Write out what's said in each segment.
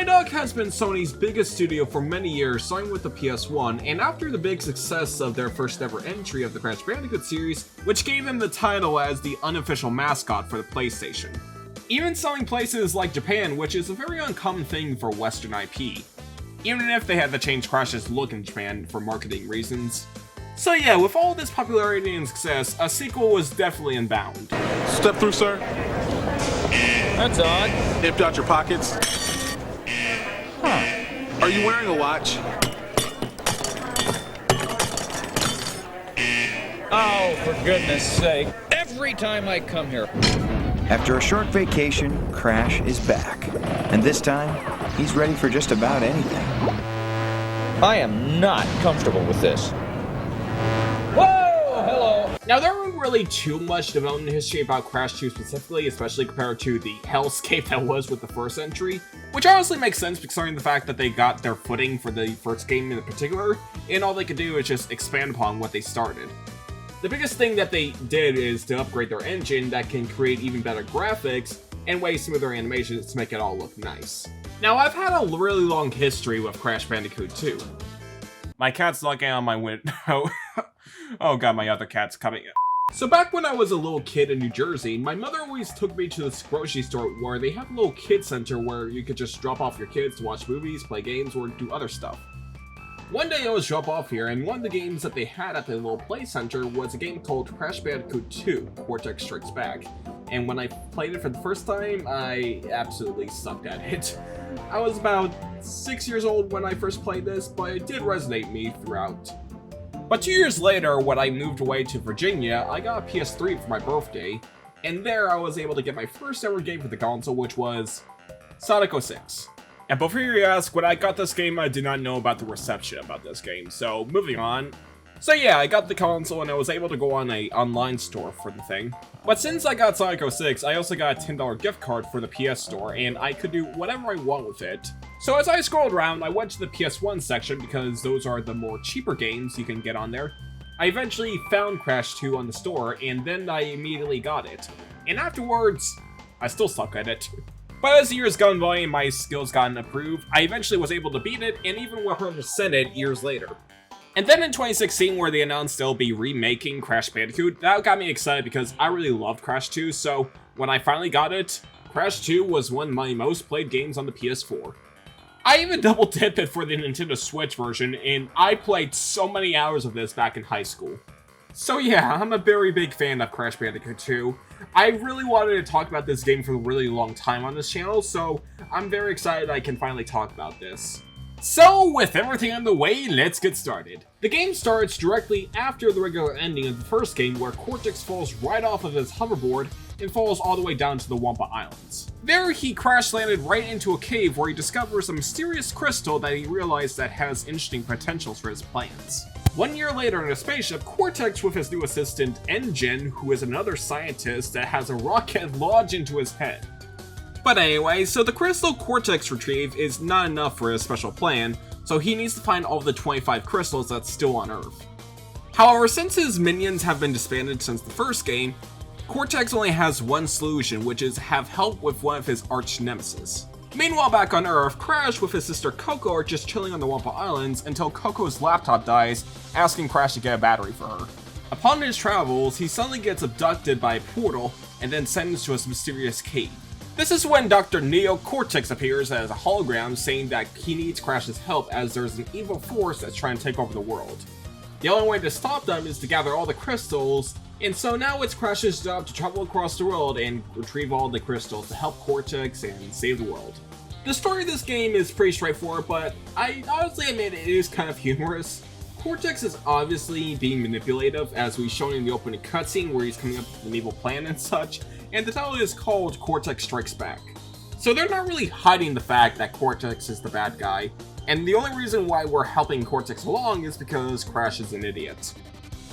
Naughty Dog has been Sony's biggest studio for many years, starting with the PS1, and after the big success of their first ever entry of the Crash Bandicoot series, which gave them the title as the unofficial mascot for the PlayStation. Even selling places like Japan, which is a very uncommon thing for Western IP. Even if they had to change Crash's look in Japan for marketing reasons. So yeah, with all this popularity and success, a sequel was definitely inbound. Step through, sir. That's odd. Empty out your pockets. Huh. Are you wearing a watch? Oh, for goodness sake. Every time I come here. After a short vacation, Crash is back. And this time, he's ready for just about anything. I am not comfortable with this. Whoa! Hello! Now, there wasn't really too much development history about Crash 2 specifically, especially compared to the hellscape that was with the first entry, which honestly makes sense considering the fact that they got their footing for the first game in particular, and all they could do is just expand upon what they started. The biggest thing that they did is to upgrade their engine that can create even better graphics and way smoother animations to make it all look nice. Now, I've had a really long history with Crash Bandicoot 2. My cat's knocking on my window. Oh god, my other cat's coming in. So back when I was a little kid in New Jersey, my mother always took me to this grocery store where they have a little kid center where you could just drop off your kids to watch movies, play games, or do other stuff. One day I was dropped off here, and one of the games that they had at the little play center was a game called Crash Bandicoot 2, Cortex Strikes Back. And when I played it for the first time, I absolutely sucked at it. I was about 6 years old when I first played this, but it did resonate me throughout. But 2 years later, when I moved away to Virginia, I got a PS3 for my birthday, and there I was able to get my first ever game for the console, which was Sonic 06. And before you ask, when I got this game, I did not know about the reception about this game, so moving on. So yeah, I got the console and I was able to go on an online store for the thing. But since I got Sonic 06, I also got a $10 gift card for the PS Store, and I could do whatever I want with it. So as I scrolled around, I went to the PS1 section because those are the more cheaper games you can get on there. I eventually found Crash 2 on the store, and then I immediately got it. And afterwards, I still suck at it. But as the years gone by and my skills gotten improved, I eventually was able to beat it, and even 100% it years later. And then in 2016, where they announced they'll be remaking Crash Bandicoot, that got me excited because I really loved Crash 2, so when I finally got it, Crash 2 was one of my most played games on the PS4. I even double dipped it for the Nintendo Switch version, and I played so many hours of this back in high school. So yeah, I'm a very big fan of Crash Bandicoot 2. I really wanted to talk about this game for a really long time on this channel, so I'm very excited I can finally talk about this. So, with everything on the way, let's get started. The game starts directly after the regular ending of the first game, where Cortex falls right off of his hoverboard and falls all the way down to the Wampa Islands. There, he crash landed right into a cave where he discovers a mysterious crystal that he realized that has interesting potentials for his plans. 1 year later in a spaceship, Cortex with his new assistant, N-Gen, who is another scientist that has a rocket lodge into his head. But anyway, so the crystal Cortex retrieved is not enough for his special plan, so he needs to find all the 25 crystals that's still on Earth. However, since his minions have been disbanded since the first game, Cortex only has one solution, which is have help with one of his arch nemesis. Meanwhile, back on Earth, Crash with his sister Coco are just chilling on the Wampa Islands until Coco's laptop dies, asking Crash to get a battery for her. Upon his travels, he suddenly gets abducted by a portal and then sentenced to a mysterious cave. This is when Dr. Neo Cortex appears as a hologram saying that he needs Crash's help as there's an evil force that's trying to take over the world. The only way to stop them is to gather all the crystals, and so now it's Crash's job to travel across the world and retrieve all the crystals to help Cortex and save the world. The story of this game is pretty straightforward, but I honestly admit it is kind of humorous. Cortex is obviously being manipulative, as we've shown in the opening cutscene where he's coming up with an evil plan and such, and the title is called Cortex Strikes Back. So they're not really hiding the fact that Cortex is the bad guy, and the only reason why we're helping Cortex along is because Crash is an idiot.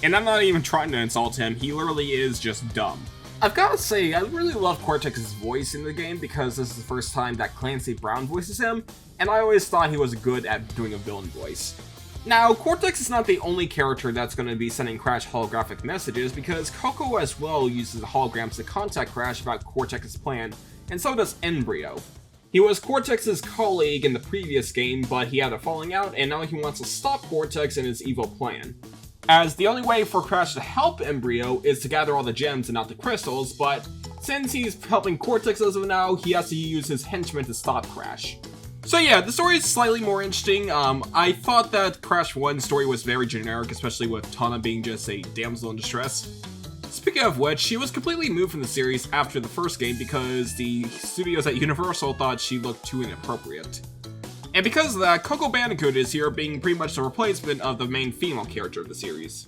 And I'm not even trying to insult him, he literally is just dumb. I've gotta say, I really love Cortex's voice in the game because this is the first time that Clancy Brown voices him, and I always thought he was good at doing a villain voice. Now, Cortex is not the only character that's going to be sending Crash holographic messages, because Coco as well uses the holograms to contact Crash about Cortex's plan, and so does Embryo. He was Cortex's colleague in the previous game, but he had a falling out, and now he wants to stop Cortex and his evil plan. As the only way for Crash to help Embryo is to gather all the gems and not the crystals, but since he's helping Cortex as of now, he has to use his henchmen to stop Crash. So yeah, the story is slightly more interesting. I thought that Crash 1's story was very generic, especially with Tawna being just a damsel in distress. Speaking of which, she was completely moved from the series after the first game because the studios at Universal thought she looked too inappropriate. And because of that, Coco Bandicoot is here, being pretty much the replacement of the main female character of the series.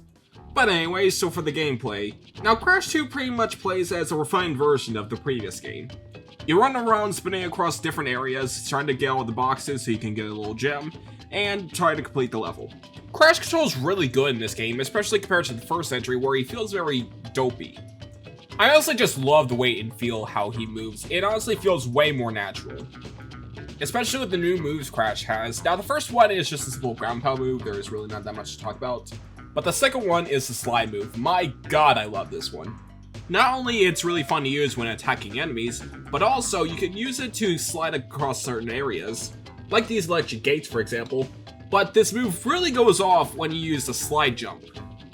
But anyway, so for the gameplay. Now Crash 2 pretty much plays as a refined version of the previous game. You run around spinning across different areas, trying to get all the boxes so you can get a little gem, and try to complete the level. Crash control is really good in this game, especially compared to the first entry where he feels very dopey. I honestly just love the way and feel how he moves. It honestly feels way more natural. Especially with the new moves Crash has. Now the first one is just a simple ground pound move, there is really not that much to talk about. But the second one is the slide move. My god, I love this one. Not only it's really fun to use when attacking enemies, but also you can use it to slide across certain areas, like these electric gates for example, but this move really goes off when you use the slide jump,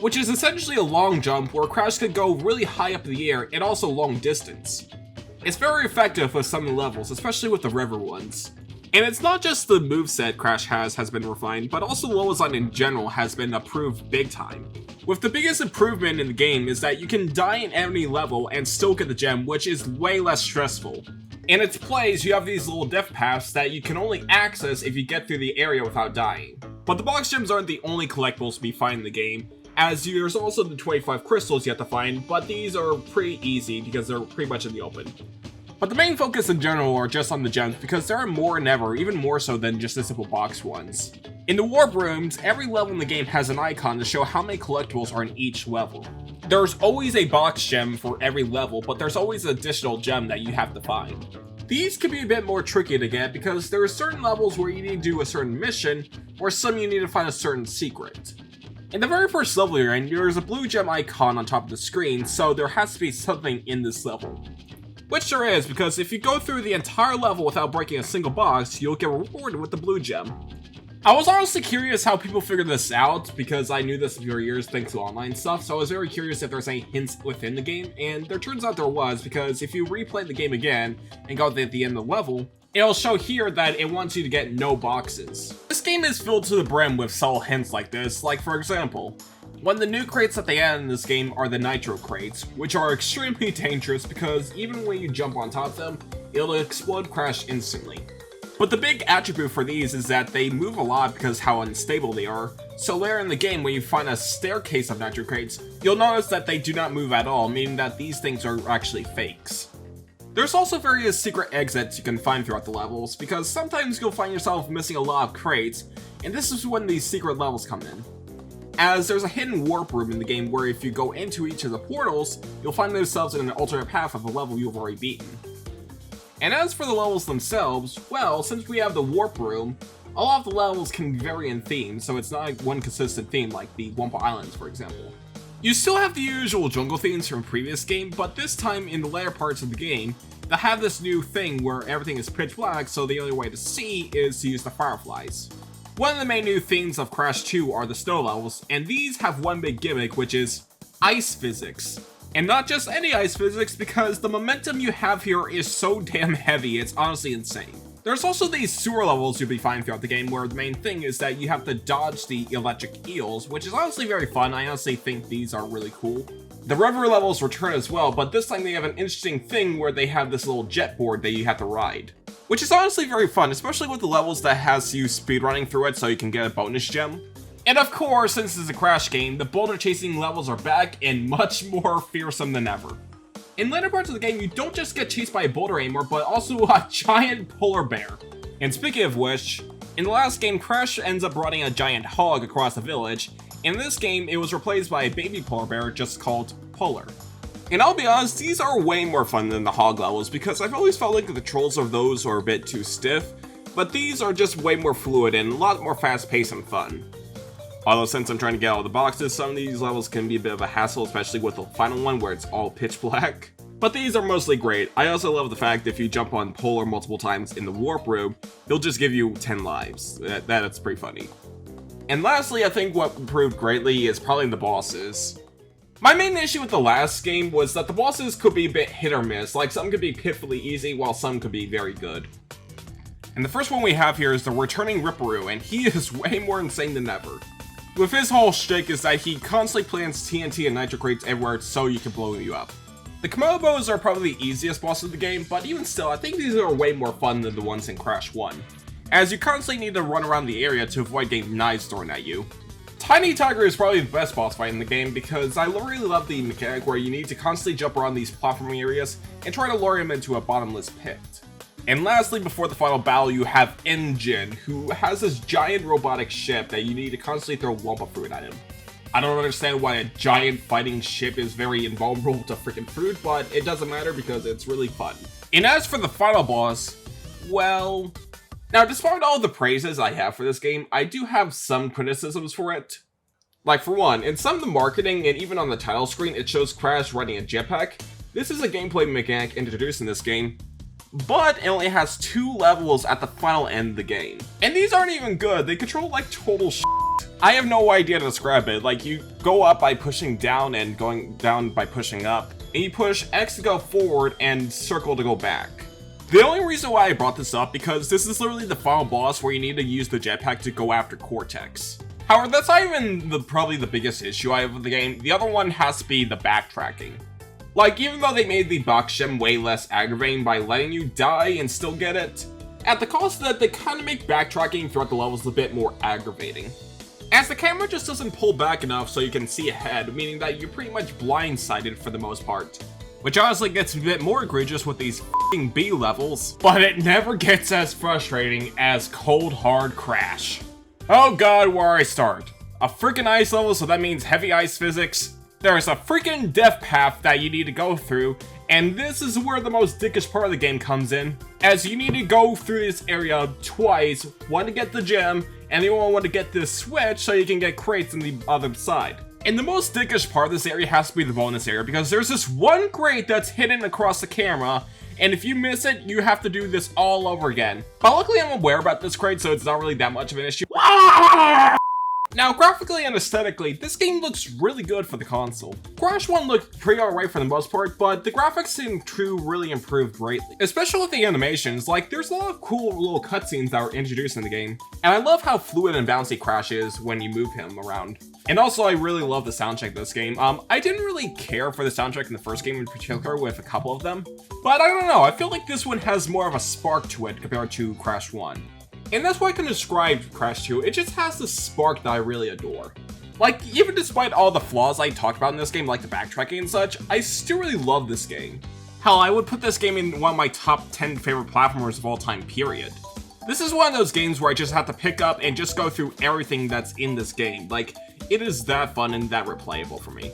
which is essentially a long jump where Crash could go really high up in the air and also long distance. It's very effective with some of the levels, especially with the river ones. And it's not just the moveset Crash has been refined, but also the level design in general has been improved big time. With the biggest improvement in the game is that you can die in enemy level and still get the gem, which is way less stressful. In its place, you have these little death paths that you can only access if you get through the area without dying. But the box gems aren't the only collectibles to be found in the game, as there's also the 25 crystals you have to find, but these are pretty easy because they're pretty much in the open. But the main focus in general are just on the gems because there are more than ever, even more so than just the simple box ones. In the warp rooms, every level in the game has an icon to show how many collectibles are in each level. There's always a box gem for every level, but there's always an additional gem that you have to find. These can be a bit more tricky to get because there are certain levels where you need to do a certain mission, or some you need to find a certain secret. In the very first level you're in, there's a blue gem icon on top of the screen, so there has to be something in this level. Which there is, because if you go through the entire level without breaking a single box, you'll get rewarded with the blue gem. I was honestly curious how people figured this out, because I knew this for years thanks to online stuff, so I was very curious if there's any hints within the game, and there turns out there was, because if you replay the game again and go at the end of the level, it'll show here that it wants you to get no boxes. This game is filled to the brim with subtle hints like this, like for example, one of the new crates at the end in this game are the nitro crates, which are extremely dangerous because even when you jump on top of them, it'll explode Crash instantly. But the big attribute for these is that they move a lot because how unstable they are, so later in the game when you find a staircase of nitro crates, you'll notice that they do not move at all, meaning that these things are actually fakes. There's also various secret exits you can find throughout the levels, because sometimes you'll find yourself missing a lot of crates, and this is when these secret levels come in. As there's a hidden warp room in the game where if you go into each of the portals, you'll find yourselves in an alternate path of a level you've already beaten. And as for the levels themselves, well, since we have the warp room, a lot of the levels can vary in theme, so it's not like one consistent theme like the Wumpa Islands, for example. You still have the usual jungle themes from previous game, but this time in the later parts of the game, they have this new thing where everything is pitch black, so the only way to see is to use the fireflies. One of the main new themes of Crash 2 are the snow levels, and these have one big gimmick, which is ice physics. And not just any ice physics, because the momentum you have here is so damn heavy, it's honestly insane. There's also these sewer levels you'll be finding throughout the game where the main thing is that you have to dodge the electric eels, which is honestly very fun. I honestly think these are really cool. The river levels return as well, but this time they have an interesting thing where they have this little jet board that you have to ride, which is honestly very fun, especially with the levels that has you speedrunning through it so you can get a bonus gem. And of course, since it's a Crash game, the boulder chasing levels are back and much more fearsome than ever. In later parts of the game, you don't just get chased by a boulder anymore, but also a giant polar bear. And speaking of which, in the last game, Crash ends up riding a giant hog across the village. In this game, it was replaced by a baby polar bear just called Polar. And I'll be honest, these are way more fun than the hog levels because I've always felt like the controls of those are a bit too stiff, but these are just way more fluid and a lot more fast-paced and fun. Although since I'm trying to get all the boxes, some of these levels can be a bit of a hassle, especially with the final one where it's all pitch black. But these are mostly great. I also love the fact that if you jump on Polar multiple times in the warp room, he'll just give you 10 lives. That's pretty funny. And lastly, I think what improved greatly is probably the bosses. My main issue with the last game was that the bosses could be a bit hit or miss, like some could be pitifully easy while some could be very good. And the first one we have here is the returning Ripperoo, and he is way more insane than ever. With his whole shtick is that he constantly plants TNT and nitro crates everywhere so you can blow you up. The Komobos are probably the easiest boss of the game, but even still, I think these are way more fun than the ones in Crash 1, as you constantly need to run around the area to avoid getting knives thrown at you. Tiny Tiger is probably the best boss fight in the game because I really love the mechanic where you need to constantly jump around these platforming areas and try to lure him into a bottomless pit. And lastly, before the final battle, you have Engine, who has this giant robotic ship that you need to constantly throw Wumpa Fruit at him. I don't understand why a giant fighting ship is very invulnerable to freaking fruit, but it doesn't matter because it's really fun. And as for the final boss, well... Now, despite all the praises I have for this game, I do have some criticisms for it. Like, for one, in some of the marketing and even on the title screen, it shows Crash riding a jetpack. This is a gameplay mechanic introduced in this game, but it only has 2 levels at the final end of the game. And these aren't even good, they control like total shit. I have no idea to describe it. Like, you go up by pushing down and going down by pushing up, and you push X to go forward and circle to go back. The only reason why I brought this up because this is literally the final boss where you need to use the jetpack to go after Cortex. However, that's not even probably the biggest issue I have with the game. The other one has to be the backtracking. Like, even though they made the box gem way less aggravating by letting you die and still get it, at the cost that they kind of make backtracking throughout the levels a bit more aggravating. As the camera just doesn't pull back enough so you can see ahead, meaning that you're pretty much blindsided for the most part. Which honestly gets a bit more egregious with these f***ing B levels, but it never gets as frustrating as Cold Hard Crash. Oh god, where I start. A freaking ice level, so that means heavy ice physics. There's a freaking death path that you need to go through, and this is where the most dickish part of the game comes in, as you need to go through this area twice, one to get the gem, and the other one to get this switch so you can get crates on the other side. And the most dickish part of this area has to be the bonus area, because there's this one crate that's hidden across the camera, and if you miss it, you have to do this all over again. But luckily I'm aware about this crate, so it's not really that much of an issue. Now, graphically and aesthetically, this game looks really good for the console. Crash 1 looked pretty alright for the most part, but the graphics in 2 really improved greatly. Especially with the animations, like there's a lot of cool little cutscenes that were introduced in the game. And I love how fluid and bouncy Crash is when you move him around. And also, I really love the soundtrack of this game. I didn't really care for the soundtrack in the first game in particular with a couple of them, but I don't know, I feel like this one has more of a spark to it compared to Crash 1. And that's why I can describe Crash 2, it just has this spark that I really adore. Like, even despite all the flaws I talked about in this game, like the backtracking and such, I still really love this game. Hell, I would put this game in one of my top 10 favorite platformers of all time, period. This is one of those games where I just have to pick up and just go through everything that's in this game. Like, it is that fun and that replayable for me.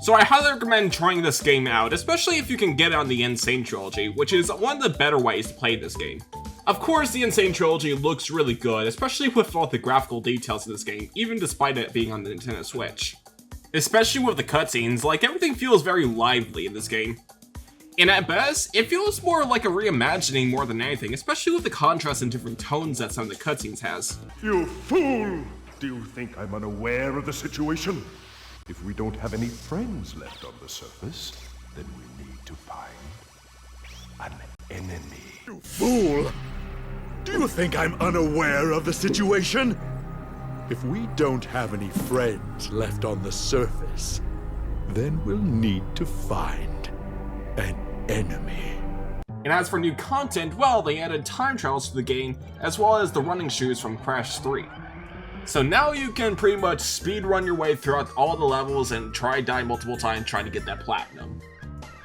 So I highly recommend trying this game out, especially if you can get it on the Insane Trilogy, which is one of the better ways to play this game. Of course, the Insane Trilogy looks really good, especially with all the graphical details of this game, even despite it being on the Nintendo Switch. Especially with the cutscenes, like everything feels very lively in this game. And at best, it feels more like a reimagining more than anything, especially with the contrast and different tones that some of the cutscenes has. You fool! Do you think I'm unaware of the situation? If we don't have any friends left on the surface, then we need to find an enemy. You fool! Do you think I'm unaware of the situation? If we don't have any friends left on the surface, then we'll need to find an enemy. And as for new content, well, they added time trials to the game, as well as the running shoes from Crash 3. So now you can pretty much speedrun your way throughout all the levels and try die multiple times trying to get that platinum.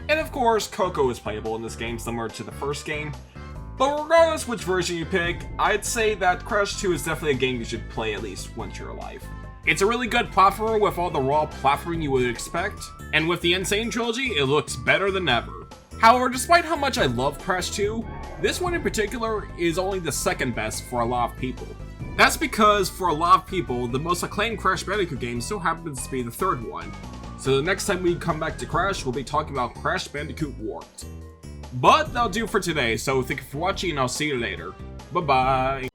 And of course, Coco is playable in this game, similar to the first game. But regardless which version you pick, I'd say that Crash 2 is definitely a game you should play at least once you're alive. It's a really good platformer with all the raw platforming you would expect, and with the Insane Trilogy, it looks better than ever. However, despite how much I love Crash 2, this one in particular is only the second best for a lot of people. That's because, for a lot of people, the most acclaimed Crash Bandicoot game still happens to be the third one. So the next time we come back to Crash, we'll be talking about Crash Bandicoot Warped. But that'll do for today, so thank you for watching and I'll see you later. Bye bye!